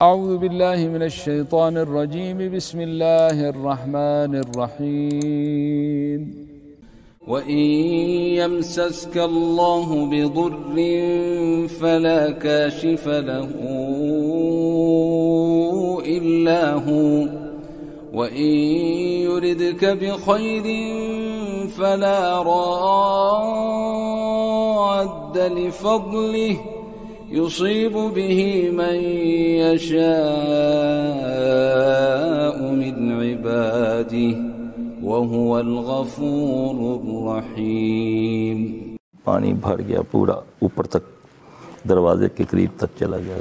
أعوذ بالله من الشيطان الرجيم بسم الله الرحمن الرحيم وإن يمسسك الله بضر فلا كاشف له إلا هو وإن يردك بخير فلا راد لفضله يصيب به من يشاء من عباده وهو الغفور الرحيم. پانی بھر گیا پورا اوپر تک، دروازے کے قریب تک چلا گیا،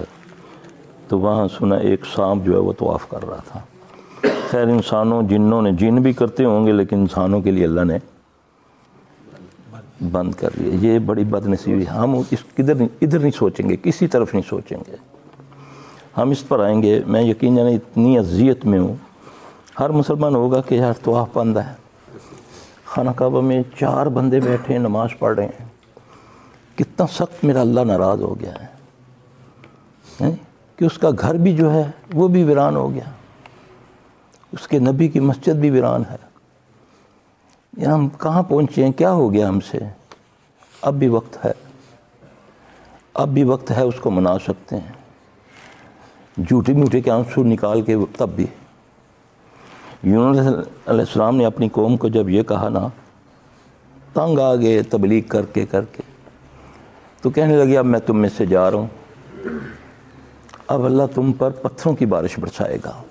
تو وہاں سنا ایک سانپ جو ہے وہ طواف کر رہا تھا. خیر انسانوں جنوں نے، جن بھی کرتے ہوں گے لیکن انسانوں کے لیے اللہ نے بند کر لیا. یہ بڑی بد نصیبی. ہم ادھر نہیں سوچیں گے، کسی طرف نہیں سوچیں گے، ہم اس پر آئیں گے. میں یقیناً اتنی اذیت میں ہوں، ہر مسلمان ہوگا کہ یار طواف بند ہے، خانہ کعبہ میں 4 بندے بیٹھے ہیں نماز پڑھ رہے ہیں، کتنا سخت میرا اللہ ناراض ہو گیا ہے کہ اس کا گھر بھی جو ہے وہ بھی ویران ہو گیا، اس کے نبی کی مسجد بھی ویران ہے. یا ہم کہاں پہنچے ہیں؟ کیا ہو گیا ہم سے؟ اب بھی وقت ہے، اب بھی وقت ہے، اس کو منا سکتے ہیں. جھوٹے موٹے کے آنسو نکال کے تب بھی. یونس علیہ السلام نے اپنی قوم کو جب یہ کہا نا، تنگ آ گئے تبلیغ کر کے تو کہنے لگے اب میں تم میں سے جا رہا ہوں، اب اللہ تم پر پتھروں کی بارش برسائے گا.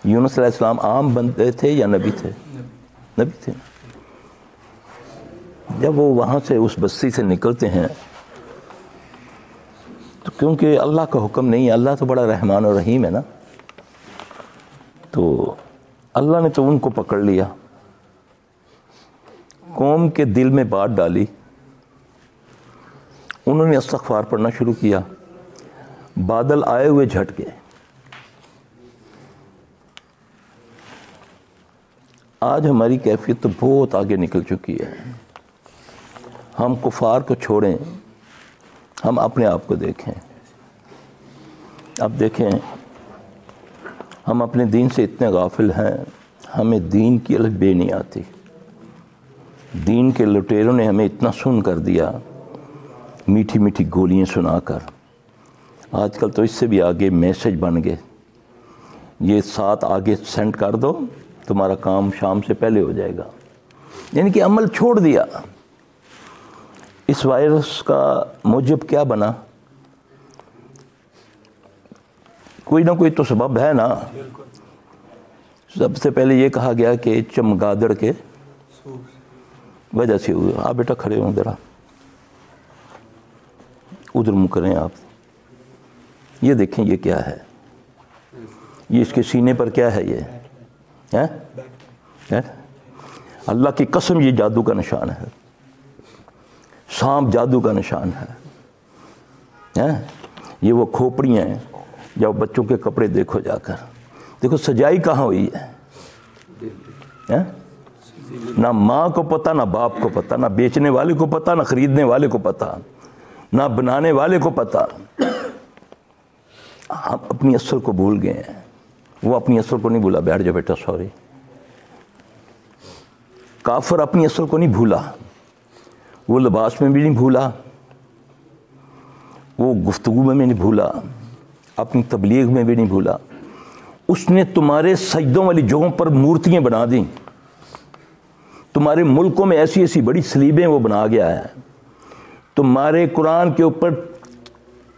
یونس علیہ السلام عام بندے تھے یا نبی تھے؟ نبی تھے. جب وہ وہاں سے اس بستی سے نکلتے ہیں تو کیونکہ اللہ کا حکم نہیں ہے، اللہ تو بڑا رحمان اور رحیم ہے نا، تو اللہ نے تو ان کو پکڑ لیا، قوم کے دل میں بات ڈالی. انہوں نے استغفار پڑھنا شروع کیا، بادل آئے ہوئے جھٹ گئے. آج ہماری کیفیت تو بہت آگے نکل چکی ہے. ہم کفار کو چھوڑیں، ہم اپنے آپ کو دیکھیں. اب دیکھیں ہم اپنے دین سے اتنے غافل ہیں، ہمیں دین کی الف بے نہیں آتی. دین کے لٹیروں نے ہمیں اتنا سن کر دیا، میٹھی میٹھی گولیاں سنا کر. آج کل تو اس سے بھی آگے میسج بن گئے، یہ 7 آگے سینڈ کر دو تمہارا کام شام سے پہلے ہو جائے گا. یعنی کہ عمل چھوڑ دیا. اس وائرس کا موجب کیا بنا؟ کوئی نہ کوئی تو سبب ہے نا. سب سے پہلے یہ کہا گیا کہ چمگادڑ کے وجہ سے ہوئے. آپ بیٹا کھڑے ہوں ذرا، ادھر منہ کریں آپ. یہ دیکھیں یہ کیا ہے، یہ اس کے سینے پر کیا ہے؟ یہ اللہ کی قسم یہ جادو کا نشان ہے. سانپ جادو کا نشان ہے. یہ وہ کھوپڑیاں ہیں. جب بچوں کے کپڑے دیکھو جا کر، دیکھو سجائی کہاں ہوئی ہے. نہ ماں کو پتہ، نہ باپ کو پتہ، نہ بیچنے والے کو پتہ، نہ خریدنے والے کو پتہ، نہ بنانے والے کو پتہ. ہم اپنی اصل کو بھول گئے ہیں. وہ اپنی اصل کو نہیں بھولا. بیٹھ جا بیٹا، سوری. کافر اپنی اصل کو نہیں بھولا، وہ لباس میں بھی نہیں بھولا، وہ گفتگو میں بھی نہیں بھولا، اپنی تبلیغ میں بھی نہیں بھولا. اس نے تمہارے سجدوں والی جگہوں پر مورتیاں بنا دیں. تمہارے ملکوں میں ایسی ایسی بڑی صلیبیں وہ بنا گیا ہے. تمہارے قرآن کے اوپر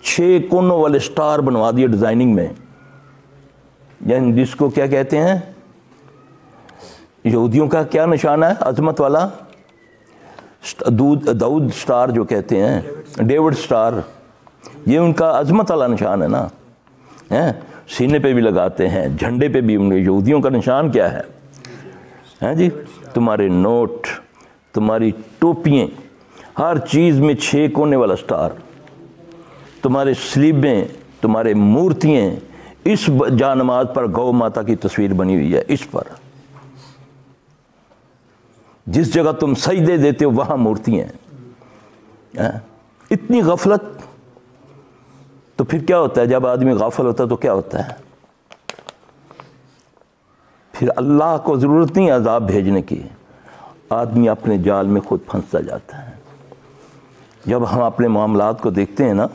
6 کونوں والے سٹار بنوا دیے ڈیزائننگ میں، یعنی جس کو کیا کہتے ہیں، یہودیوں کا کیا نشانہ ہے عظمت والا؟ داؤد سٹار جو کہتے ہیں، ڈیوڈ سٹار. یہ ان کا عظمت والا نشان ہے نا. سینے پہ بھی لگاتے ہیں، جھنڈے پہ بھی. یہودیوں کا نشان کیا ہے جی؟ تمہارے نوٹ، تمہاری ٹوپیاں، ہر چیز میں 6 کونے والا سٹار. تمہارے سلیبیں، تمہارے مورتیاں. اس جانماز پر گو ماتا کی تصویر بنی ہوئی ہے. اس پر جس جگہ تم سجدے دیتے ہو وہاں مورتیاں ہیں. اتنی غفلت تو پھر کیا ہوتا ہے؟ جب آدمی غافل ہوتا ہے تو کیا ہوتا ہے؟ پھر اللہ کو ضرورت نہیں عذاب بھیجنے کی، آدمی اپنے جال میں خود پھنستا جاتا ہے۔ جب ہم اپنے معاملات کو دیکھتے ہیں نا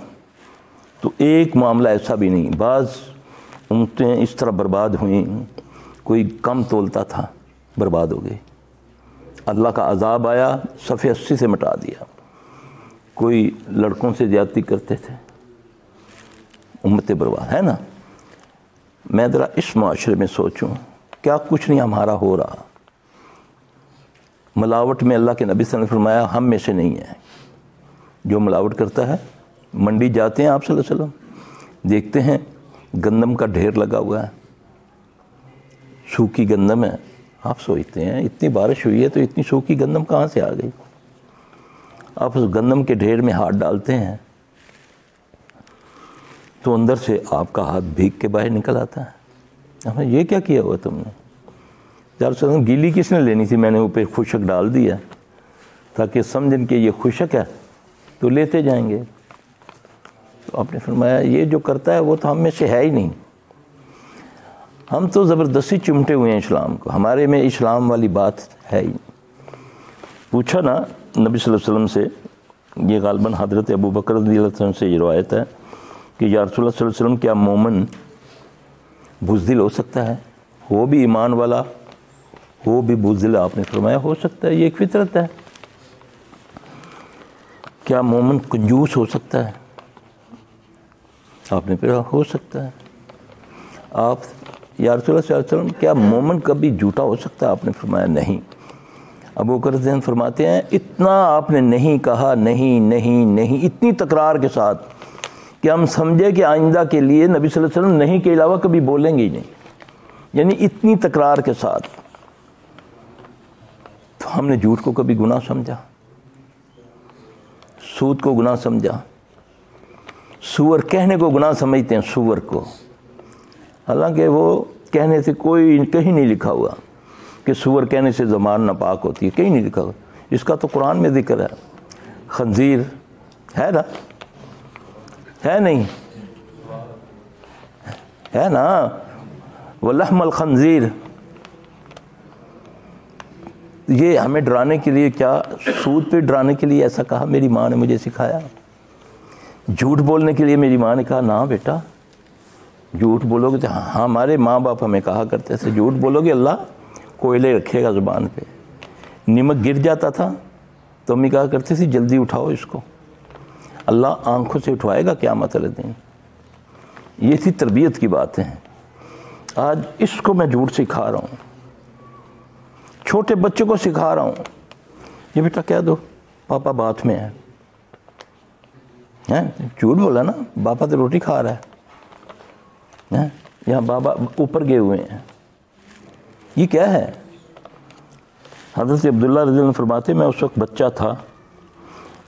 تو ایک معاملہ ایسا بھی نہیں، بعض امتیں اس طرح برباد ہوئیں، کوئی کم تولتا تھا برباد ہو گئی، اللہ کا عذاب آیا صفحے 80 سے مٹا دیا۔ کوئی لڑکوں سے زیادتی کرتے تھے، امتیں برباد، ہے نا؟ میں ذرا اس معاشرے میں سوچوں، کیا کچھ نہیں ہمارا ہو رہا؟ ملاوٹ میں اللہ کے نبی صلی اللہ علیہ وسلم نے فرمایا ہم میں سے نہیں ہے جو ملاوٹ کرتا ہے۔ منڈی جاتے ہیں آپ صلی اللہ علیہ وسلم، دیکھتے ہیں گندم کا ڈھیر لگا ہوا ہے، سوکھی گندم ہے، آپ سوچتے ہیں اتنی بارش ہوئی ہے تو اتنی سوکھی گندم کہاں سے آ گئی؟ آپ اس گندم کے ڈھیر میں ہاتھ ڈالتے ہیں تو اندر سے آپ کا ہاتھ بھیگ کے باہر نکل آتا ہے۔ یہ کیا کیا ہوا تم نے؟ یار گیلی کس نے لینی تھی؟ میں نے اوپر خشک ڈال دیا تاکہ سمجھیں کہ یہ خشک ہے تو لیتے جائیں گے۔ تو آپ نے فرمایا یہ جو کرتا ہے وہ تو ہم میں سے ہے ہی نہیں، ہم تو زبردستی چمٹے ہوئے ہیں اسلام کو، ہمارے میں اسلام والی بات ہے ہی۔ پوچھا نا نبی صلی اللہ علیہ وسلم سے، یہ غالباً حضرت ابو بکر رضی اللہ عنہ سے یہ روایت ہے کہ یا رسول اللہ صلی اللہ علیہ وسلم کیا مومن بزدل ہو سکتا ہے؟ وہ بھی ایمان والا وہ بھی بزدل؟ آپ نے فرمایا ہو سکتا ہے، یہ ایک فطرت ہے۔ کیا مومن کنجوس ہو سکتا ہے؟ آپ نے فرمایا ہو سکتا ہے۔ آپ یا رسول اللہ صلی اللہ علیہ وسلم کیا مومن کبھی جھوٹا ہو سکتا ہے؟ آپ نے فرمایا نہیں۔ ابو بکر رضی اللہ عنہ فرماتے ہیں اتنا آپ نے نہیں کہا، نہیں نہیں نہیں، اتنی تکرار کے ساتھ کہ ہم سمجھے کہ آئندہ کے لیے نبی صلی اللہ علیہ وسلم نہیں کے علاوہ کبھی بولیں گے ہی نہیں، یعنی اتنی تکرار کے ساتھ۔ تو ہم نے جھوٹ کو کبھی گناہ سمجھا؟ سود کو گناہ سمجھا؟ سور کہنے کو گناہ سمجھتے ہیں سور کو، حالانکہ وہ کہنے سے کوئی کہیں نہیں لکھا ہوا کہ سور کہنے سے زبان ناپاک ہوتی ہے، کہیں نہیں لکھا ہوا۔ اس کا تو قرآن میں ذکر ہے۔ خنزیر ہے نا؟ ہے نہیں؟ ہے نا؟ وَلَحْمَ الْخَنْزِيرِ، یہ ہمیں ڈرانے کے لیے، کیا سود پہ ڈرانے کے لیے ایسا کہا؟ میری ماں نے مجھے سکھایا۔ جھوٹ بولنے کے لیے میری ماں نے کہا نا بیٹا جھوٹ بولو گے تو ہاں، ہمارے ماں باپ ہمیں کہا کرتے تھے جھوٹ بولو گے اللہ کوئلے رکھے گا زبان پہ۔ نمک گر جاتا تھا تو امی کہا کرتی تھی جلدی اٹھاؤ اس کو، اللہ آنکھوں سے اٹھوائے گا قیامت والے دن۔ یہ تھی تربیت کی باتیں۔ آج اس کو میں جھوٹ سکھا رہا ہوں، چھوٹے بچوں کو سکھا رہا ہوں، یہ بیٹا کہہ دو پاپا بات میں ہے، جھوٹ بولا نا، باپا تو روٹی کھا رہا ہے، یہاں بابا اوپر گئے ہوئے ہیں، یہ کیا ہے؟ حضرت عبداللہ رضی اللہ عنہ فرماتے میں اس وقت بچہ تھا،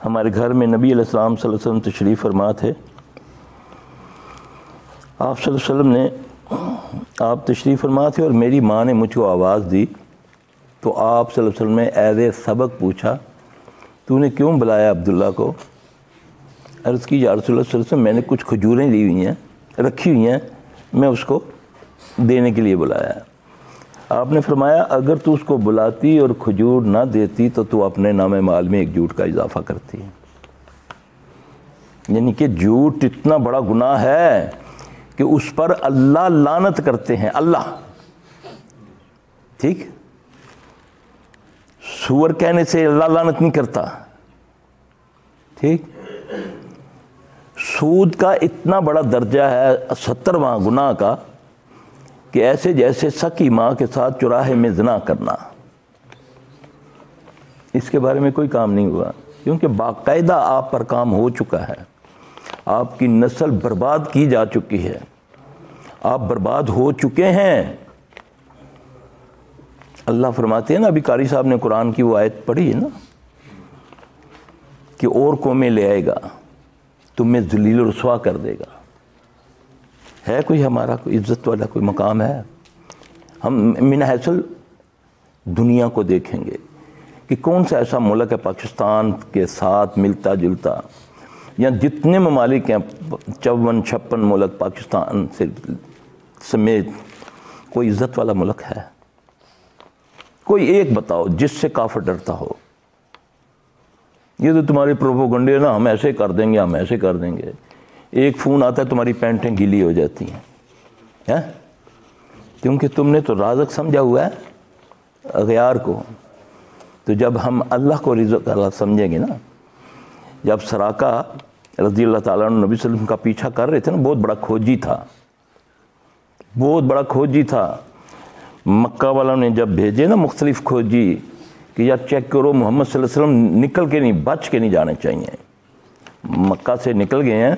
ہمارے گھر میں نبی علیہ السلام صلی اللہ علیہ وسلم تشریف فرما تھے۔ آپ صلی اللہ علیہ وسلم نے آپ تشریف فرما تھے اور میری ماں نے مجھ کو آواز دی تو آپ صلی اللہ علیہ وسلم نے ایز اے سبق پوچھا تو نے کیوں بلایا عبداللہ کو؟ عرض کی یا رسول اللہ صلی اللہ علیہ وسلم میں نے کچھ کھجوریں لی ہوئی ہیں رکھی ہوئی ہیں، میں اس کو دینے کے لیے بلایا۔ آپ نے فرمایا اگر تو اس کو بلاتی اور کھجور نہ دیتی تو اپنے نام مال میں ایک جھوٹ کا اضافہ کرتی، یعنی کہ جھوٹ اتنا بڑا گناہ ہے کہ اس پر اللہ لعنت کرتے ہیں، اللہ، ٹھیک؟ سور کہنے سے اللہ لعنت نہیں کرتا، ٹھیک؟ سود کا اتنا بڑا درجہ ہے 70واں گناہ کا کہ ایسے جیسے سکی ماں کے ساتھ چوراہے میں زنا کرنا، اس کے بارے میں کوئی کام نہیں ہوا کیونکہ باقاعدہ آپ پر کام ہو چکا ہے، آپ کی نسل برباد کی جا چکی ہے، آپ برباد ہو چکے ہیں۔ اللہ فرماتے ہیں نا، ابھی قاری صاحب نے قرآن کی وہ آیت پڑھی ہے نا کہ اور قومیں لے آئے گا تمہیں ذلیل و رسوا کر دے گا۔ ہے کوئی ہمارا کوئی عزت والا کوئی مقام ہے؟ ہم من حیث دنیا کو دیکھیں گے کہ کون سا ایسا ملک ہے پاکستان کے ساتھ ملتا جلتا یا جتنے ممالک ہیں 54-56 ملک پاکستان سے سمیت، کوئی عزت والا ملک ہے؟ کوئی ایک بتاؤ جس سے کافر ڈرتا ہو۔ یہ تو تمہارے پروپوگنڈے نا، ہم ایسے کر دیں گے، ہم ایسے کر دیں گے۔ ایک فون آتا ہے تمہاری پینٹیں گیلی ہو جاتی ہیں، کیونکہ تم نے تو رازق سمجھا ہوا ہے اغیار کو۔ تو جب ہم اللہ کو رزق اللہ سمجھیں گے نا، جب سراقہ رضی اللہ تعالیٰ عنہ نبی صلی اللہ علیہ وسلم کا پیچھا کر رہے تھے نا، بہت بڑا کھوجی تھا، بہت بڑا کھوجی تھا۔ مکہ والوں نے جب بھیجے نا مختلف کھوجی کہ یار چیک کرو محمد صلی اللہ علیہ وسلم نکل کے نہیں، بچ کے نہیں جانے چاہیے، مکہ سے نکل گئے ہیں۔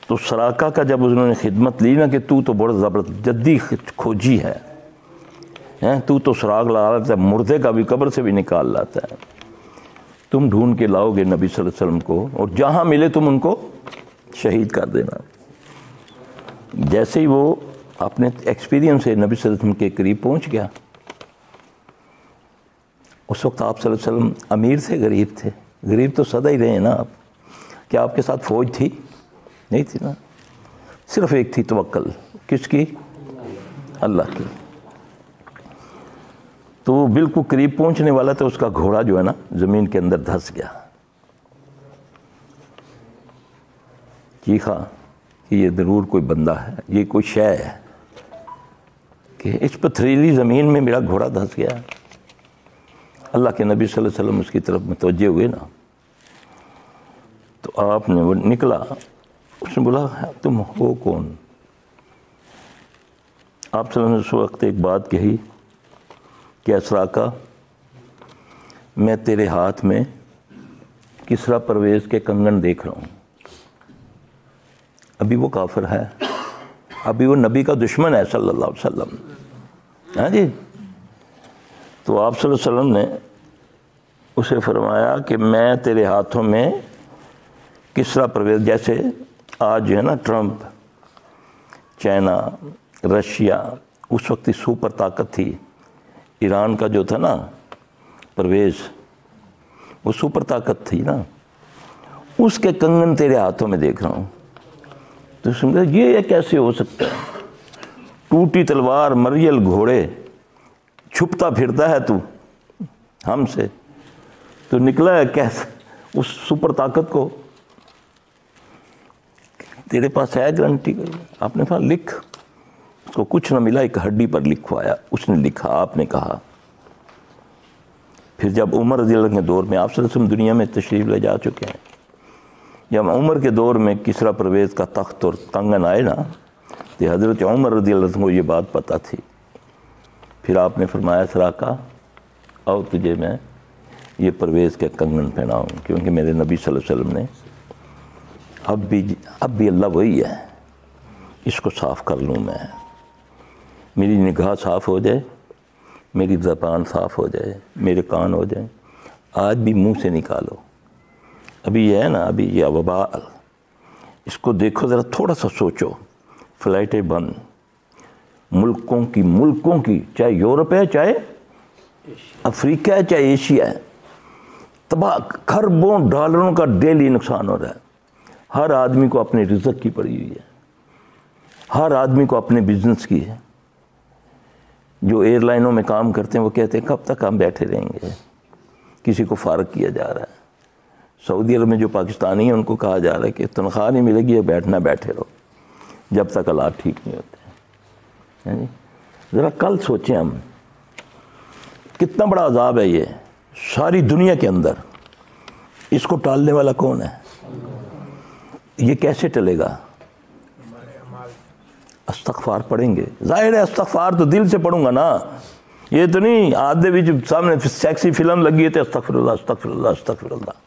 تو سراقہ کا جب انہوں نے خدمت لی نا کہ تو بڑا زبردست جدی کھوجی ہے، تو سراغ لگا لاتا ہے، مردے کا بھی قبر سے بھی نکال لاتا ہے، تم ڈھونڈ کے لاؤ گے نبی صلی اللہ علیہ وسلم کو، اور جہاں ملے تم ان کو شہید کر دینا۔ جیسے ہی وہ اپنے ایکسپیرینس سے نبی صلی اللہ علیہ وسلم کے قریب پہنچ گیا، اس وقت آپ صلی اللہ علیہ وسلم امیر تھے غریب تھے؟ غریب تو سدا ہی رہے ہیں نا آپ۔ کیا آپ کے ساتھ فوج تھی؟ نہیں تھی نا، صرف ایک تھی توکل، کس کی؟ اللہ کی۔ تو وہ بالکل قریب پہنچنے والا تھا، اس کا گھوڑا جو ہے نا زمین کے اندر دھس گیا، چیخا کہ یہ ضرور کوئی بندہ ہے، یہ کوئی شے ہے کہ اس پتھریلی زمین میں میرا گھوڑا دھس گیا۔ اللہ کے نبی صلی اللہ علیہ وسلم اس کی طرف متوجہ ہوئے نا، تو آپ نے وہ نکلا، اس نے بولا تم ہو کون؟ آپ صلی اللہ علیہ وسلم نے اس وقت ایک بات کہی کہ سراقہ، میں تیرے ہاتھ میں کسریٰ پرویز کے کنگن دیکھ رہا ہوں۔ ابھی وہ کافر ہے، ابھی وہ نبی کا دشمن ہے صلی اللہ علیہ وسلم، ہاں جی۔ تو آپ صلی اللہ علیہ وسلم نے اسے فرمایا کہ میں تیرے ہاتھوں میں کسریٰ پرویز، جیسے آج جو ہے نا ٹرمپ، چائنا، رشیا، اس وقت سپر طاقت تھی، ایران کا جو تھا نا پرویز، وہ سپر طاقت تھی نا، اس کے کنگن تیرے ہاتھوں میں دیکھ رہا ہوں۔ تو سمجھا یہ کیسے ہو سکتا ہے؟ ٹوٹی تلوار مریل گھوڑے، چھپتا پھرتا ہے تو ہم سے، تو نکلا ہے کیسے اس سپر طاقت کو؟ تیرے پاس ہے گارنٹی؟ آپ نے کہا لکھ، اس کو کچھ نہ ملا، ایک ہڈی پر لکھوایا، اس نے لکھا، آپ نے کہا۔ پھر جب عمر رضی اللہ عنہ کے دور میں آپ صلی اللہ علیہ وسلم دنیا میں تشریف لے جا چکے ہیں، جب عمر کے دور میں کسریٰ پرویز کا تخت اور کنگن آئے نا، تو حضرت عمر رضی اللہ عنہ کو یہ بات پتہ تھی۔ پھر آپ نے فرمایا سراقہ آؤ تجھے میں یہ پرویز کے کنگن پہناؤں، کیونکہ میرے نبی صلی اللہ علیہ وسلم نے اب بھی اللہ وہی ہے، اس کو صاف کر لوں میں، میری نگاہ صاف ہو جائے، میری زبان صاف ہو جائے، میرے کان ہو جائیں۔ آج بھی منہ سے نکالو، ابھی یہ ہے نا، ابھی یہ وبال، اس کو دیکھو ذرا، تھوڑا سا سوچو، فلائٹیں بند، ملکوں کی، چاہے یورپ ہے، چاہے افریقہ ہے، چاہے ایشیا ہے، تباہ، کھربوں ڈالروں کا ڈیلی نقصان ہو رہا ہے۔ ہر آدمی کو اپنے رزق کی پڑی ہوئی ہے، ہر آدمی کو اپنے بزنس کی ہے۔ جو ایئر لائنوں میں کام کرتے ہیں وہ کہتے ہیں کب تک ہم بیٹھے رہیں گے، کسی کو فارغ کیا جا رہا ہے۔ سعودی عرب میں جو پاکستانی ہیں ان کو کہا جا رہا ہے کہ تنخواہ نہیں ملے گی، یہ بیٹھے رہو جب تک حالات ٹھیک نہیں ہوتے۔ ذرا کل سوچیں ہم، کتنا بڑا عذاب ہے یہ ساری دنیا کے اندر، اس کو ٹالنے والا کون ہے؟ یہ کیسے ٹلے گا؟ استغفار پڑھیں گے، ظاہر ہے استغفار تو دل سے پڑھوں گا نا، یہ تو نہیں آدھے بھی سامنے سیکسی فلم لگی ہے تو استغفر اللہ استغفر اللہ استغفر اللہ،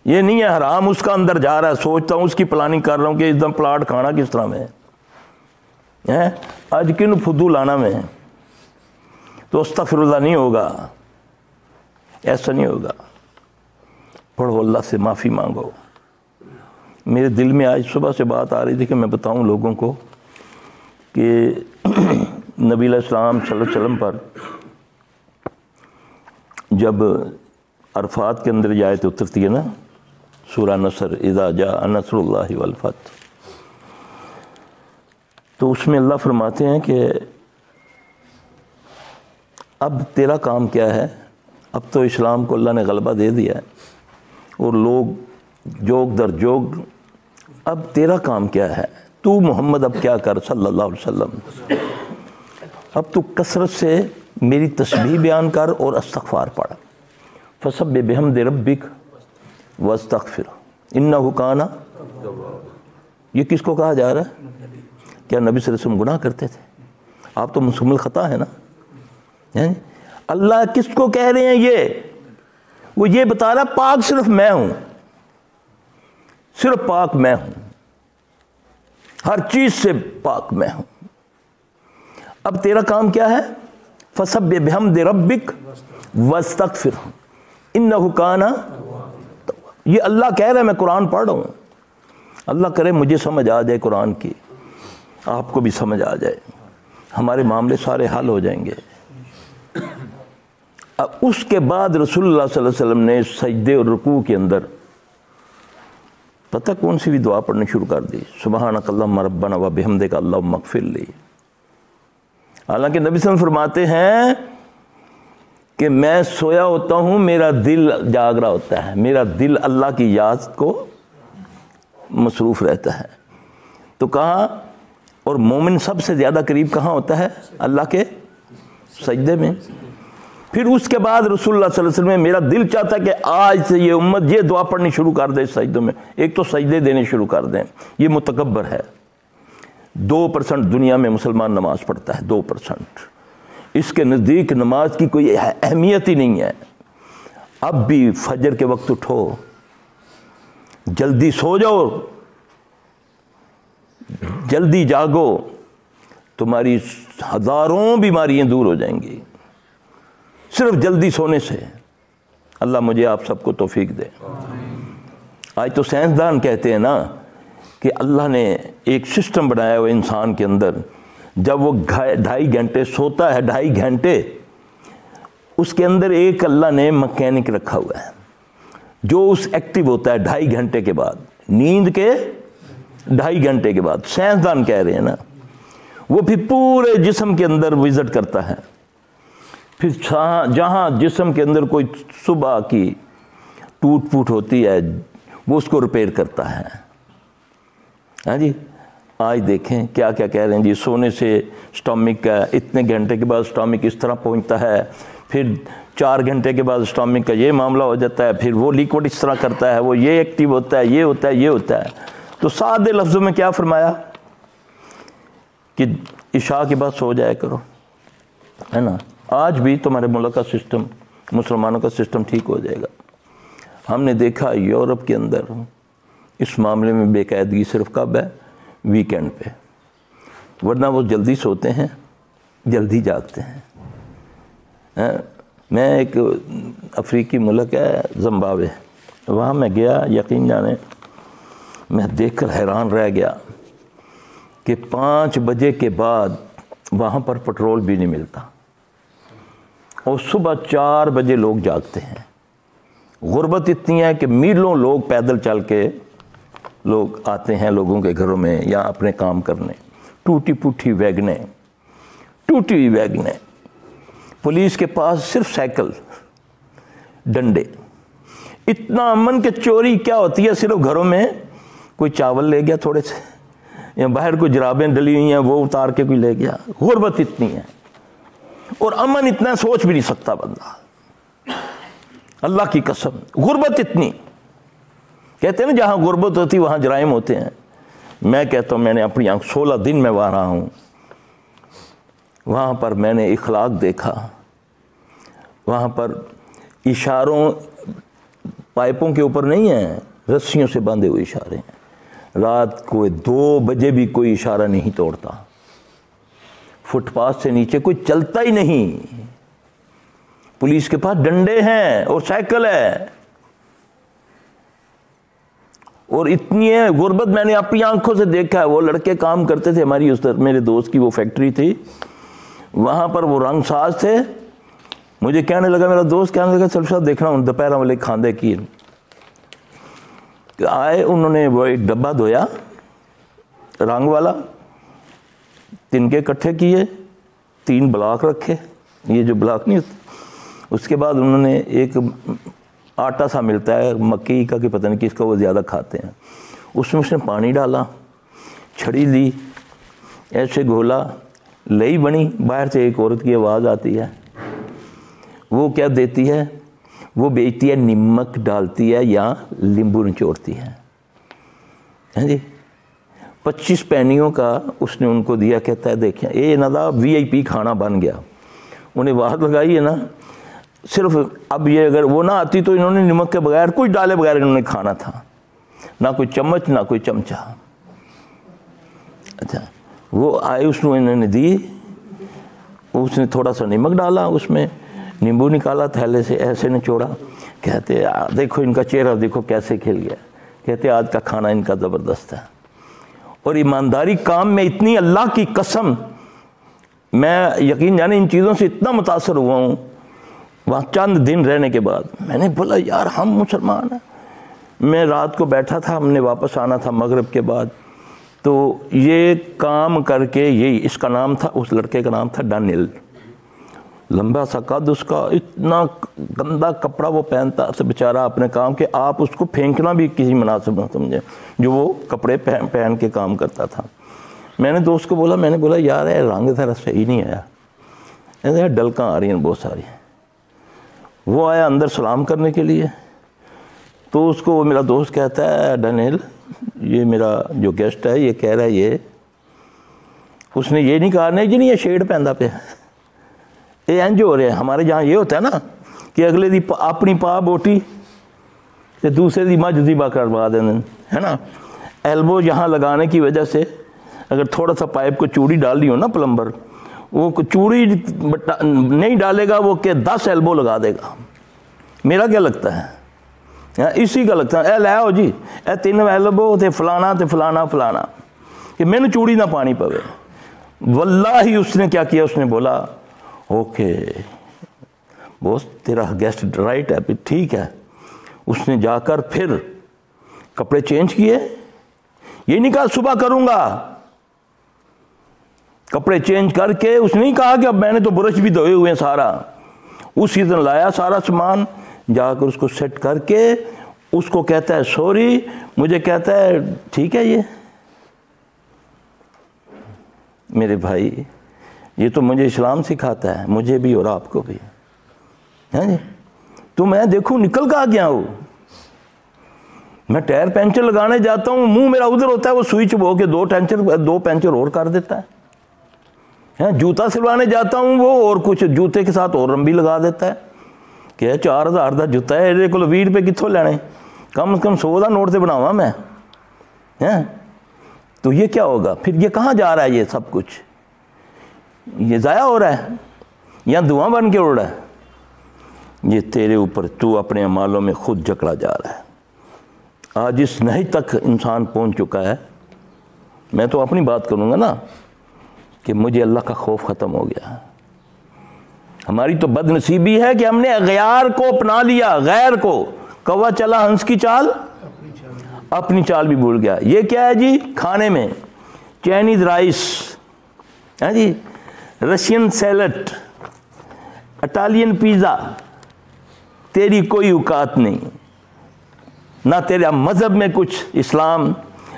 یہ نہیں ہے حرام اس کا اندر جا رہا ہے، سوچتا ہوں اس کی پلاننگ کر رہا ہوں کہ اس دم پلاٹ کھانا کس طرح میں ہے، آج کن فدو لانا میں، تو استغفر اللہ نہیں ہوگا، ایسا نہیں ہوگا۔ پڑھو، اللہ سے معافی مانگو۔ میرے دل میں آج صبح سے بات آ رہی تھی کہ میں بتاؤں لوگوں کو کہ نبی علیہ السلام صلی اللہ علیہ وسلم پر جب عرفات کے اندر یہ آیت اترتی ہے نا، سورہ نصر، اذا جاء نصر اللہ والفتح۔ تو اس میں اللہ فرماتے ہیں کہ اب تیرا کام کیا ہے؟ اب تو اسلام کو اللہ نے غلبہ دے دیا ہے اور لوگ جوگ در جوگ، اب تیرا کام کیا ہے؟ تو محمد اب کیا کر صلی اللہ علیہ وسلم، اب تو کثرت سے میری تسبیح بیان کر اور استغفار پڑھ۔ فسبح بحمد ربک واستغفر انہ کان، یہ کس کو کہا جا رہا ہے؟ کیا نبی صلی اللہ علیہ وسلم گناہ کرتے تھے؟ آپ تو مسلم الخطا ہے نا۔ اللہ کس کو کہہ رہے ہیں؟ وہ یہ بتا رہا پاک صرف میں ہوں، صرف پاک میں ہوں، ہر چیز سے پاک میں ہوں۔ اب تیرا کام کیا ہے؟ فسبح بحمد ربک واستغفر انہ کان، یہ اللہ کہہ رہا ہے، میں قرآن پڑھ رہا ہوں۔ اللہ کرے مجھے سمجھ آ جائے قرآن کی، آپ کو بھی سمجھ آ جائے، ہمارے معاملے سارے حل ہو جائیں گے۔ اب اس کے بعد رسول اللہ صلی اللہ علیہ وسلم نے سجدے اور رکوع کے اندر پتہ کون سی بھی دعا پڑھنی شروع کر دی، سبحانک اللہم ربنا و بحمدک اللہم اغفر لی۔ حالانکہ نبی صلی اللہ علیہ وسلم فرماتے ہیں کہ میں سویا ہوتا ہوں، میرا دل جاگ رہا ہوتا ہے، میرا دل اللہ کی یاد کو مصروف رہتا ہے۔ تو کہا، اور مومن سب سے زیادہ قریب کہاں ہوتا ہے؟ اللہ کے سجدے میں۔ پھر اس کے بعد رسول اللہ صلی اللہ علیہ وسلم، میرا دل چاہتا ہے کہ آج سے یہ امت یہ دعا پڑھنی شروع کر دے سجدوں میں، ایک تو سجدے دینے شروع کر دیں۔ یہ متکبر ہے، 2% دنیا میں مسلمان نماز پڑھتا ہے، 2%۔ اس کے نزدیک نماز کی کوئی اہمیت ہی نہیں ہے۔ اب بھی فجر کے وقت اٹھو، جلدی سو جاؤ، جلدی جاگو، تمہاری ہزاروں بیماریاں دور ہو جائیں گی صرف جلدی سونے سے۔ اللہ مجھے آپ سب کو توفیق دے۔ آج تو سائنسدان کہتے ہیں نا کہ اللہ نے ایک سسٹم بنایا ہوا انسان کے اندر، جب وہ 2.5 گھنٹے سوتا ہے، 2.5 گھنٹے، اس کے اندر ایک اللہ نے مکینک رکھا ہوا ہے جو اس ایکٹیو ہوتا ہے 2.5 گھنٹے کے بعد، نیند کے 2.5 گھنٹے کے بعد۔ سائنسدان کہہ رہے ہیں نا، وہ پھر پورے جسم کے اندر وزٹ کرتا ہے، پھر جہاں جسم کے اندر کوئی صبح کی ٹوٹ پھوٹ ہوتی ہے وہ اس کو ریپیئر کرتا ہے۔ ہاں جی، آج دیکھیں کیا کیا کہہ رہے ہیں جی، سونے سے سٹامک کا اتنے گھنٹے کے بعد سٹامک اس طرح پہنچتا ہے، پھر 4 گھنٹے کے بعد سٹامک کا یہ معاملہ ہو جاتا ہے، پھر وہ لیکوڈ اس طرح کرتا ہے، وہ یہ ایکٹیو ہوتا ہے، یہ ہوتا ہے، یہ ہوتا ہے۔ تو سادے لفظوں میں کیا فرمایا کہ عشاء کے بعد سو جایا کرو، ہے نا۔ آج بھی تمہارے ملک کا سسٹم، مسلمانوں کا سسٹم ٹھیک ہو جائے گا۔ ہم نے دیکھا یورپ کے اندر اس معاملے میں بے قاعدگی صرف کب ہے؟ ویکینڈ پہ، ورنہ وہ جلدی سوتے ہیں، جلدی جاگتے ہیں۔ میں ایک افریقی ملک ہے زمبابوے، وہاں میں گیا، یقین جانے میں دیکھ کر حیران رہ گیا کہ 5 بجے کے بعد وہاں پر پٹرول بھی نہیں ملتا، اور صبح 4 بجے لوگ جاگتے ہیں۔ غربت اتنی ہے کہ میلوں لوگ پیدل چل کے لوگ آتے ہیں لوگوں کے گھروں میں یا اپنے کام کرنے، ٹوٹی پوٹی ویگنیں، ٹوٹی ہوئی ویگنیں، پولیس کے پاس صرف سائیکل، ڈنڈے۔ اتنا امن کہ چوری کیا ہوتی ہے، صرف گھروں میں کوئی چاول لے گیا تھوڑے سے، یا باہر کوئی جرابیں ڈلی ہوئی ہیں وہ اتار کے کوئی لے گیا۔ غربت اتنی ہے اور امن اتنا سوچ بھی نہیں سکتا بندہ، اللہ کی قسم، غربت اتنی۔ کہتے ہیں نا جہاں غربت ہوتی وہاں جرائم ہوتے ہیں۔ میں کہتا ہوں، میں نے اپنی آنکھ 16 دن میں وہاں رہا ہوں، وہاں پر میں نے اخلاق دیکھا، وہاں پر اشاروں پائپوں کے اوپر نہیں ہیں، رسیوں سے باندھے ہوئے اشارے ہیں۔ رات کو 2 بجے بھی کوئی اشارہ نہیں توڑتا، فٹ پاتھ سے نیچے کوئی چلتا ہی نہیں، پولیس کے پاس ڈنڈے ہیں اور سائیکل ہے، اور اتنی ہے غربت۔ میں نے اپنی آنکھوں سے دیکھا ہے، وہ لڑکے کام کرتے تھے ہماری اس طرح، میرے دوست کی وہ فیکٹری تھی، وہاں پر وہ رنگ ساز تھے، مجھے کہنے لگا، میرا دوست کہنے لگا چل صاحب دیکھنا ہوں دوپہر والے کھاندے کی، کہ آئے, انہوں نے وہ ایک ڈبہ دھویا رنگ والا, تنکے اکٹھے کیے, 3 بلاک رکھے, یہ جو بلاک نہیں ہوتے, اس کے بعد انہوں نے ایک آٹا سا ملتا ہے مکئی کا کہ پتہ نہیں کس کا وہ زیادہ کھاتے ہیں, اس نے پانی ڈالا, چھڑی لی, ایسے گھولا, لئی بنی. باہر سے ایک عورت کی آواز آتی ہے, وہ کیا دیتی ہے, وہ بیچتی ہے نمک ڈالتی ہے یا لیمبو نچوڑتی ہے جی. 25 پینیوں کا اس نے ان کو دیا, کہتا ہے دیکھیں یہ نہ VIP کھانا بن گیا. انہیں بات لگائی ہے نا, صرف اب یہ اگر وہ نہ آتی تو انہوں نے نمک کے بغیر, کچھ ڈالے بغیر انہوں نے کھانا تھا, نہ کوئی چمچ نہ کوئی چمچہ. اچھا, وہ آئے, اس نے انہوں نے دی, اس نے تھوڑا سا نمک ڈالا, اس میں نیمبو نکالا تھیلے سے, ایسے نچوڑا. کہتے دیکھو ان کا چہرہ دیکھو کیسے کھل گیا. کہتے آج کا کھانا ان کا زبردست ہے. اور ایمانداری کام میں اتنی, اللہ کی قسم میں یقین جانے ان چیزوں سے اتنا متاثر ہوا ہوں وہاں چند دن رہنے کے بعد. میں نے بولا یار ہم مسلمان ہیں. میں رات کو بیٹھا تھا, ہم نے واپس آنا تھا مغرب کے بعد, تو یہ کام کر کے, یہ اس کا نام تھا, اس لڑکے کا نام تھا ڈینیل, لمبا سا قد اس کا, اتنا گندا کپڑا وہ پہنتا سے بیچارہ اپنے کام کے, آپ اس کو پھینکنا بھی کسی مناسب نہ سمجھے جو وہ کپڑے پہن کے کام کرتا تھا. میں نے دوست کو بولا, میں نے بولا یار ہے رنگ ذرا صحیح نہیں آیا, ایسے ڈلکاں آ رہی ہیں بہت ساری. وہ آیا اندر سلام کرنے کے لیے, تو اس کو وہ میرا دوست کہتا ہے ڈینیل یہ میرا جو گیسٹ ہے یہ کہہ رہا ہے یہ, اس نے یہ نہیں کہا نہیں جی نہیں یہ شیڈ پہندا پہ, یہ انج ہو رہا ہے. ہمارے جہاں یہ ہوتا ہے نا کہ اگلے دی اپنی پا بوٹی تے دوسرے دی مجھ ذبح کروا دیں ہے نا. ایلبو یہاں لگانے کی وجہ سے اگر تھوڑا سا پائپ کو چوڑی ڈال دی ہو نا پلمبر, وہ چوڑی نہیں ڈالے گا وہ کہ 10 ایلبو لگا دے گا. میرا کیا لگتا ہے, اسی کا لگتا ہے, اے لے آؤ جی اے 3 ایلبو تے فلانا فلانا, کہ میں نے چوڑی نہ پانی پوے. واللہ اس نے کیا کیا, اس نے بولا اوکے بوس تیرا گیسٹ رائٹ ہے, ٹھیک ہے. اس نے جا کر پھر کپڑے چینج کیے, یہ نہیں کہا صبح کروں گا, کپڑے چینج کر کے اس نے نہیں کہا کہ اب میں نے تو برش بھی دھوئے ہوئے ہیں سارا, اسی دن لایا سارا سامان, جا کر اس کو سیٹ کر کے اس کو کہتا ہے سوری, مجھے کہتا ہے ٹھیک ہے. یہ میرے بھائی یہ تو مجھے اسلام سکھاتا ہے, مجھے بھی اور آپ کو بھی ہے جی. تو میں دیکھوں نکل کہاں گیا ہوں, میں ٹائر پنچر لگانے جاتا ہوں, منہ میرا ادھر ہوتا ہے, وہ سوئچ ہو کے 2 پنچر اور کر دیتا ہے. جوتا سلوانے جاتا ہوں, وہ اور کچھ جوتے کے ساتھ اور رمبی لگا دیتا ہے کہ 4000 کا جوتا ہے, یہ کو 20 روپے کتوں لینے, کم از کم 100 کا نوٹ سے بناواں میں. تو یہ کیا ہوگا پھر, یہ کہاں جا رہا ہے یہ سب کچھ, یہ ضائع ہو رہا ہے یا دھواں بن کے اڑ رہا ہے. یہ تیرے اوپر تو اپنے اعمالوں میں خود جکڑا جا رہا ہے. آج اس نہیں تک انسان پہنچ چکا ہے, میں تو اپنی بات کروں گا نا, کہ مجھے اللہ کا خوف ختم ہو گیا. ہماری تو بد نصیبی ہے کہ ہم نے غیار کو اپنا لیا, غیر کو. کوا چلا ہنس کی چال, اپنی چال بھی بھول گیا. یہ کیا ہے جی, کھانے میں چائنیز رائس ہے جی, رشین سیلڈ, اٹالین پیزا, تیری کوئی اوقات نہیں, نہ تیرا مذہب میں کچھ اسلام,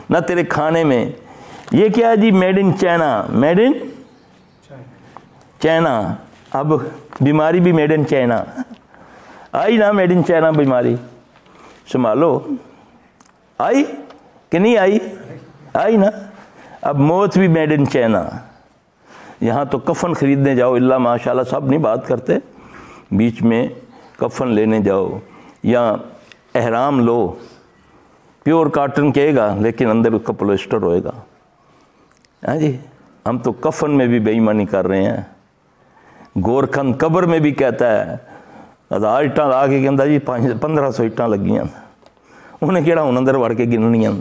نہ تیرے کھانے میں. یہ کیا ہے جی, made in China, made in China. اب بیماری بھی میڈ ان چائنا آئی نا, میڈ ان چائنا بیماری سنبھالو, آئی کہ نہیں آئی, آئی نا. اب موت بھی میڈ ان چائنا. یہاں تو کفن خریدنے جاؤ, اللہ ماشاءاللہ سب نہیں بات کرتے, بیچ میں کفن لینے جاؤ یا احرام لو, پیور کاٹن کہے گا لیکن اندر اس کا پولسٹر ہوئے گا. ہاں جی, ہم تو کفن میں بھی بے ایمانی کر رہے ہیں. گورکھند قبر میں بھی کہتا ہے 1000 اٹاں لا کے کہندا جی 1500 اٹاں لگیاں, انہیں کہڑا ہن اندر وڑ کے گننیاں.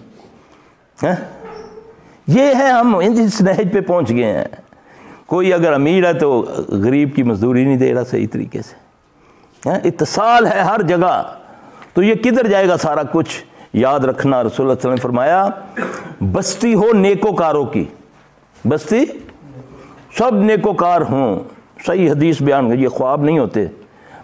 یہ ہے, ہم اس نہج پہ پہنچ گئے ہیں. کوئی اگر امیر ہے تو غریب کی مزدوری نہیں دے رہا صحیح طریقے سے. اتصال ہے ہر جگہ, تو یہ کدھر جائے گا سارا کچھ, یاد رکھنا رسول اللہ صلی اللہ علیہ وسلم نے فرمایا بستی ہو نیکوکاروں کی، بستی سب نیکوکار ہوں. صحیح حدیث بیان، یہ خواب نہیں ہوتے.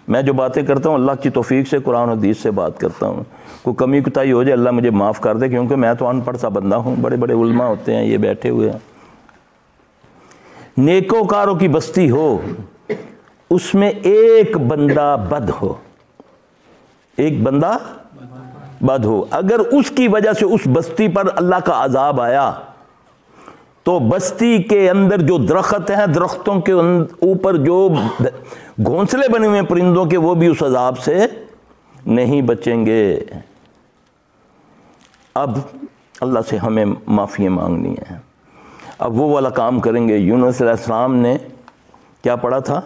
میں جو باتیں کرتا ہوں اللہ کی توفیق سے قرآن و حدیث سے بات کرتا ہوں. کوئی کمی کوتاہی ہو جائے اللہ مجھے معاف کر دے، کیونکہ میں تو ان پڑھ سا بندہ ہوں. بڑے بڑے علماء ہوتے ہیں یہ بیٹھے ہوئے ہیں. نیکوکاروں کی بستی ہو، اس میں ایک بندہ بد ہو، ایک بندہ بد ہو. اگر اس کی وجہ سے اس بستی پر اللہ کا عذاب آیا تو بستی کے اندر جو درخت ہیں، درختوں کے اوپر جو گھونسلے بنے ہوئے ہیں پرندوں کے، وہ بھی اس عذاب سے نہیں بچیں گے. اب اللہ سے ہمیں معافی مانگنی ہے. اب وہ والا کام کریں گے. یونس علیہ السلام نے کیا پڑھا تھا؟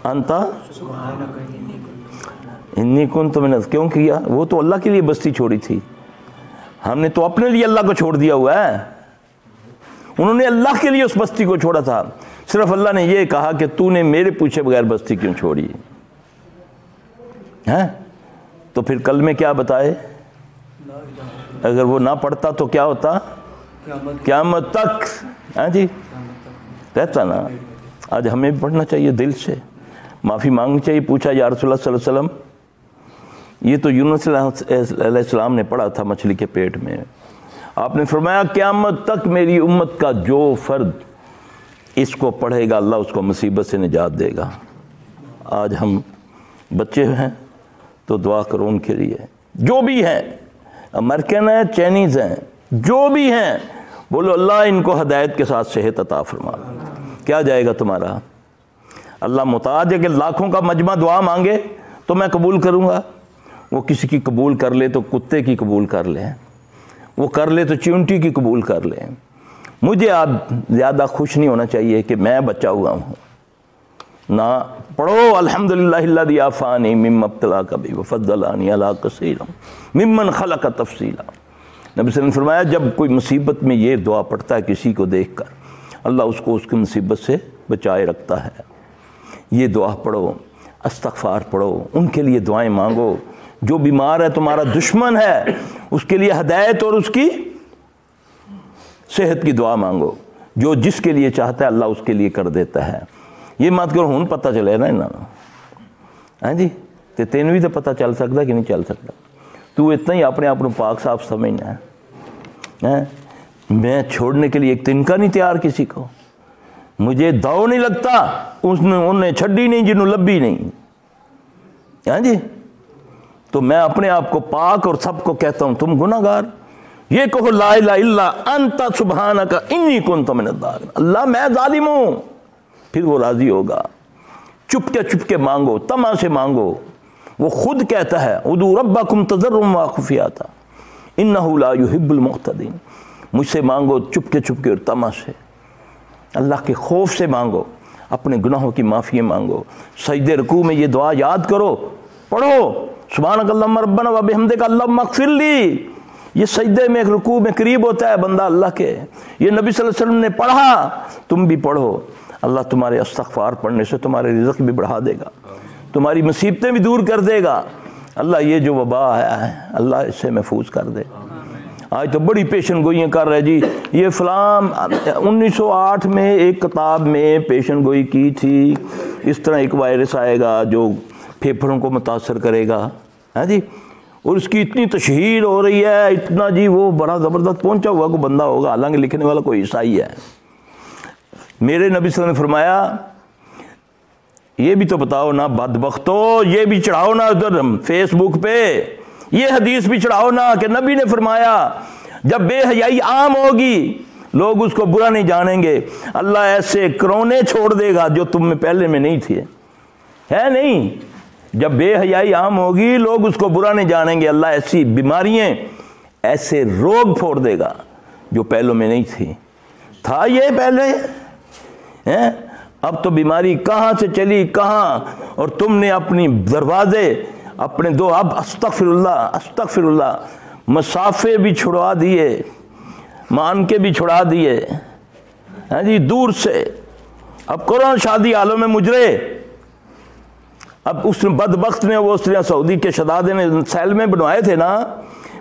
انتا انی کنت من، کیوں کیا؟ وہ تو اللہ کے لیے بستی چھوڑی تھی. ہم نے تو اپنے لیے اللہ کو چھوڑ دیا ہوا ہے. انہوں نے اللہ کے لیے اس بستی کو چھوڑا تھا. صرف اللہ نے یہ کہا کہ تو نے میرے پوچھے بغیر بستی کیوں چھوڑی ہے؟ تو پھر کل میں کیا بتائے؟ اگر وہ نہ پڑھتا تو کیا ہوتا؟ قیامت تک ہاں جی رہتا نا. آج ہمیں پڑھنا چاہیے، دل سے معافی مانگنی چاہیے. پوچھا یا رسول اللہ صلی اللہ علیہ وسلم، یہ تو یونس علیہ السلام نے پڑھا تھا مچھلی کے پیٹ میں. آپ نے فرمایا قیامت تک میری امت کا جو فرد اس کو پڑھے گا اللہ اس کو مصیبت سے نجات دے گا. آج ہم بچے ہیں تو دعا کرو ان کے لیے، جو بھی ہیں، امریکن ہیں، چائنیز ہیں، جو بھی ہیں، بولو اللہ ان کو ہدایت کے ساتھ صحت عطا فرما. کیا جائے گا تمہارا؟ اللہ محتاج ہے کہ لاکھوں کا مجمع دعا مانگے تو میں قبول کروں گا. وہ کسی کی قبول کر لے تو کتے کی قبول کر لے، وہ کر لے تو چونٹی کی قبول کر لے. مجھے آپ زیادہ خوش نہیں ہونا چاہیے کہ میں بچا ہوا ہوں. نہ پڑھو الحمدللہ الذی عافانی مما ابتلاک بہ وفضلانی علی کثیر ممن خلق تفصیلا. نبی صلی اللہ علیہ وسلم نے فرمایا جب کوئی مصیبت میں یہ دعا پڑھتا ہے کسی کو دیکھ کر، اللہ اس کو اس کی مصیبت سے بچائے رکھتا ہے. یہ دعا پڑھو، استغفار پڑھو، ان کے لیے دعائیں مانگو. جو بیمار ہے، تمہارا دشمن ہے، اس کے لیے ہدایت اور اس کی صحت کی دعا مانگو. جو جس کے لیے چاہتا ہے اللہ اس کے لیے کر دیتا ہے. یہ مت کرو ہن پتہ چلے نا انہوں ہاں جی تے تینوں بھی تو پتہ چل سکتا کہ نہیں چل سکتا. تو اتنا ہی اپنے آپ کو پاک صاف سمجھنا ہے. میں چھوڑنے کے لیے ایک تنکا نہیں تیار کسی کو. مجھے داؤ نہیں لگتا انہیں چھڈی نہیں جنہوں لبھی نہیں. ہاں جی تو میں اپنے آپ کو پاک اور سب کو کہتا ہوں تم گناہ گار. یہ کہو لا الہ الا انت سبحانک انی کنت من الظالمین. اللہ میں ظالم ہوں، پھر وہ راضی ہوگا. چپ کے مانگو، تما سے مانگو. وہ خود کہتا ہے ادعوا ربکم تضرعا وخفیا انہ لا یحب المعتدین. مجھ سے مانگو چپ کے اور تما سے، اللہ کے خوف سے مانگو، اپنے گناہوں کی معافی مانگو. سجدے رکوع میں یہ دعا یاد کرو، پڑھو سبحانک اللہم ربنا وبحمدک اللہم اغفر لی. یہ سجدے میں رکوع میں قریب ہوتا ہے بندہ اللہ کے. یہ نبی صلی اللہ علیہ وسلم نے پڑھا، تم بھی پڑھو. اللہ تمہارے استغفار پڑھنے سے تمہارے رزق بھی بڑھا دے گا، تمہاری مصیبتیں بھی دور کر دے گا. اللہ یہ جو وبا آیا ہے اللہ اس سے محفوظ کر دے. آج تو بڑی پیشن گوئیاں کر رہے جی یہ فلاں 1908 میں ایک کتاب میں پیشن گوئی کی تھی اس طرح ایک وائرس آئے گا جو پھیپھڑوں کو متاثر کرے گا. ہاں جی اور اس کی اتنی تشہیر ہو رہی ہے، اتنا جی وہ بڑا زبردست پہنچا ہوا کوئی بندہ ہوگا، حالانکہ لکھنے والا کوئی عیسائی ہے. میرے نبی صلی اللہ علیہ وسلم نے فرمایا یہ بھی تو بتاؤ نا بدبختو، یہ بھی چڑھاؤ نا ادھر فیس بک پہ، یہ حدیث بھی چڑھاؤ نا کہ نبی نے فرمایا جب بے حیائی عام ہوگی لوگ اس کو برا نہیں جانیں گے. اللہ ایسے کرونے چھوڑ دے گا جو تم میں پہلے میں نہیں تھے. ہے نہیں، جب بے حیائی عام ہوگی لوگ اس کو برا نہیں جانیں گے. اللہ ایسی بیماریاں ایسے روگ پھوڑ دے گا جو پہلوں میں نہیں تھی. تھا یہ پہلے اب تو بیماری کہاں سے چلی کہاں، اور تم نے اپنی دروازے اپنے دو اب استغفر اللہ مسافے بھی چھڑوا دیے، مان کے بھی چھڑا دیے. ہاں جی دور سے اب قرآن شادی عالم میں مجرے. اب اس بدبخت نے وہ سعودی کے شداد نے سیل میں بنوائے تھے نا،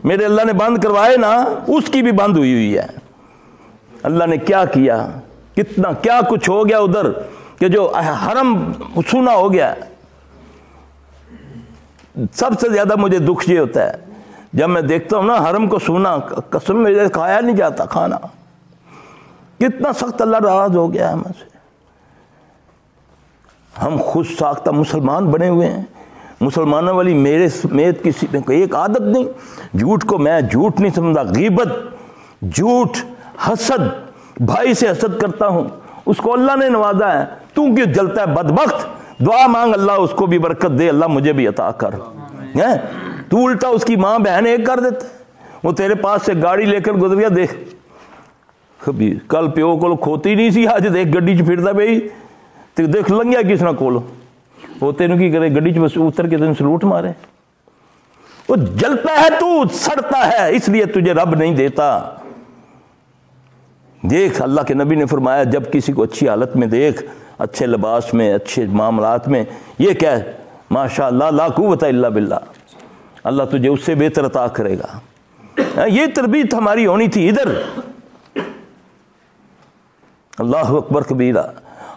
میرے اللہ نے بند کروائے نا، اس کی بھی بند ہوئی ہے۔ اللہ نے کیا کیا، کتنا کیا کچھ ہو گیا ادھر کہ جو حرم سونا ہو گیا۔ سب سے زیادہ مجھے دکھ یہ ہوتا ہے جب میں دیکھتا ہوں نا حرم کو سونا، قسم میں کھایا نہیں جاتا کھانا، کتنا سخت اللہ ناراض ہو گیا ہم سے۔ ہم خود ساختہ مسلمان بنے ہوئے ہیں، مسلمانوں والی میرے سمیت کسی نے ایک عادت نہیں، جھوٹ کو میں جھوٹ نہیں سمجھتا، غیبت، جھوٹ، حسد، بھائی سے حسد کرتا ہوں، اس کو اللہ نے نوازا ہے، تو کیوں جلتا ہے بدبخت؟ دعا مانگ اللہ اس کو بھی برکت دے، اللہ مجھے بھی عطا کر۔ تو الٹا اس کی ماں بہن ایک کر دیتا ہے، وہ تیرے پاس سے گاڑی لے کر گزر گیا، دیکھ کبھی کل پیو کو کھوتی نہیں سی، آج دیکھ گڈی چ پھردا پئی، تے دیکھ لنگیا کس نہ کول، وہ تینوں کی کرے گڈی چ بس اتر کے تین سلوٹ مارے۔ وہ جلتا ہے، تو سڑتا ہے، اس لیے تجھے رب نہیں دیتا۔ دیکھ اللہ کے نبی نے فرمایا جب کسی کو اچھی حالت میں دیکھ، اچھے لباس میں، اچھے معاملات میں، یہ کیا ہے ماشاء اللہ لا قوت الا باللہ، اللہ تجھے اس سے بہتر عطا کرے گا۔ یہ تربیت ہماری ہونی تھی ادھر۔ اللہ اکبر کبیرہ۔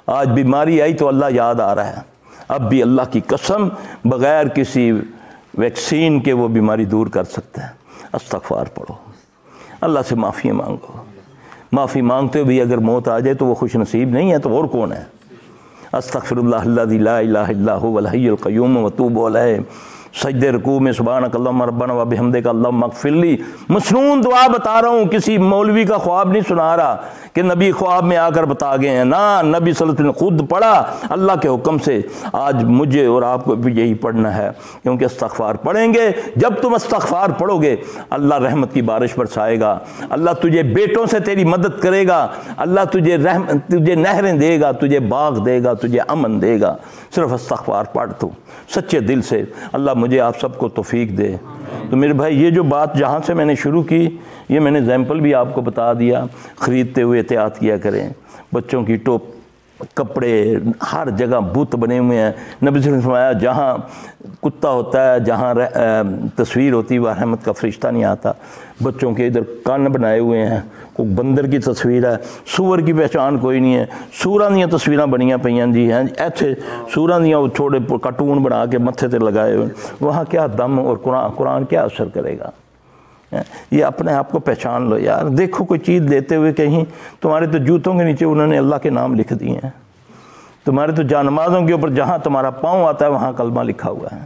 آج بیماری آئی تو اللہ یاد آ رہا ہے، اب بھی اللہ کی قسم بغیر کسی ویکسین کے وہ بیماری دور کر سکتا ہے۔ استغفار پڑھو، اللہ سے معافی مانگو، معافی مانگتے بھی اگر موت آ جائے تو وہ خوش نصیب نہیں ہے تو اور کون ہے؟ استغفر اللہ الذی لا الہ الا هو الحی القیوم واتوب الیہ۔ سجدے رکوع میں سبحانک اللہم ربنا وبحمدک اللہم اغفر لی، مسنون دعا بتا رہا ہوں، کسی مولوی کا خواب نہیں سنا رہا کہ نبی خواب میں آ کر بتا گئے ہیں، نہ، نبی صلی اللہ علیہ وسلم نے خود پڑھا اللہ کے حکم سے۔ آج مجھے اور آپ کو بھی یہی پڑھنا ہے، کیونکہ استغفار پڑھیں گے، جب تم استغفار پڑھو گے اللہ رحمت کی بارش برسائے گا، اللہ تجھے بیٹوں سے تیری مدد کرے گا، اللہ تجھے نہریں دے گا، تجھے باغ دے گا، تجھے امن دے گا۔ صرف استغفار پڑھ تو سچے دل سے، اللہ مجھے آپ سب کو توفیق دے۔ تو میرے بھائی یہ جو بات جہاں سے میں نے شروع کی، یہ میں نے ایگزامپل بھی آپ کو بتا دیا، خریدتے ہوئے احتیاط کیا کریں، بچوں کی ٹوپ، کپڑے، ہر جگہ بت بنے ہوئے ہیں۔ نبی صلی اللہ علیہ وسلم نے فرمایا جہاں کتا ہوتا ہے، جہاں تصویر ہوتی ہے، وہ رحمت کا فرشتہ نہیں آتا۔ بچوں کے ادھر کان بنائے ہوئے ہیں، کوئی بندر کی تصویر ہے، سور کی پہچان کوئی نہیں ہے، سوراں دیاں تصویراں بنیاں پئیاں جی ہیں، ایتھے سوراں دیاں وہ چھوٹے کارٹون بنا کے متھے تے لگائے ہوئے، وہاں کیا دم اور قرآن کیا اثر کرے گا؟ یہ اپنے آپ کو پہچان لو یار۔ دیکھو کوئی چیز لیتے ہوئے کہیں تمہارے تو جوتوں کے نیچے انہوں نے اللہ کے نام لکھ دیے ہیں، تمہارے تو جانمازوں کے اوپر جہاں تمہارا پاؤں آتا ہے وہاں کلمہ لکھا ہوا ہے۔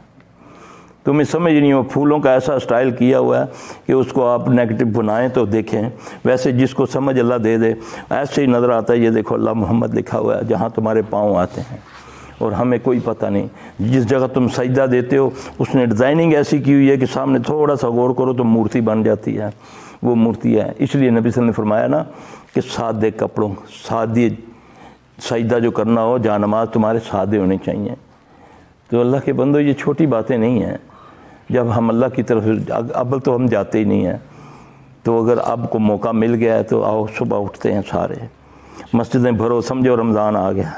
تمہیں سمجھ نہیں ہو، پھولوں کا ایسا سٹائل کیا ہوا ہے کہ اس کو آپ نیگیٹو بنائیں تو دیکھیں، ویسے جس کو سمجھ اللہ دے دے ایسے ہی نظر آتا ہے، یہ دیکھو اللہ محمد لکھا ہوا ہے جہاں تمہارے پاؤں آتے ہیں، اور ہمیں کوئی پتہ نہیں۔ جس جگہ تم سجدہ دیتے ہو اس نے ڈیزائننگ ایسی کی ہوئی ہے کہ سامنے تھوڑا سا غور کرو تو مورتی بن جاتی ہے، وہ مورتی ہے۔ اس لیے نبی صلی اللہ علیہ وسلم نے فرمایا نا کہ سادے کپڑوں، سادی سجدہ جو کرنا ہو، جانماز تمہارے سادے ہونے چاہیے۔ تو اللہ کے بندو یہ چھوٹی باتیں نہیں ہیں۔ جب ہم اللہ کی طرف اب تو ہم جاتے ہی نہیں ہیں، تو اگر اب کو موقع مل گیا ہے تو آؤ صبح اٹھتے ہیں سارے، مسجدیں بھرو، سمجھو رمضان آ گیا۔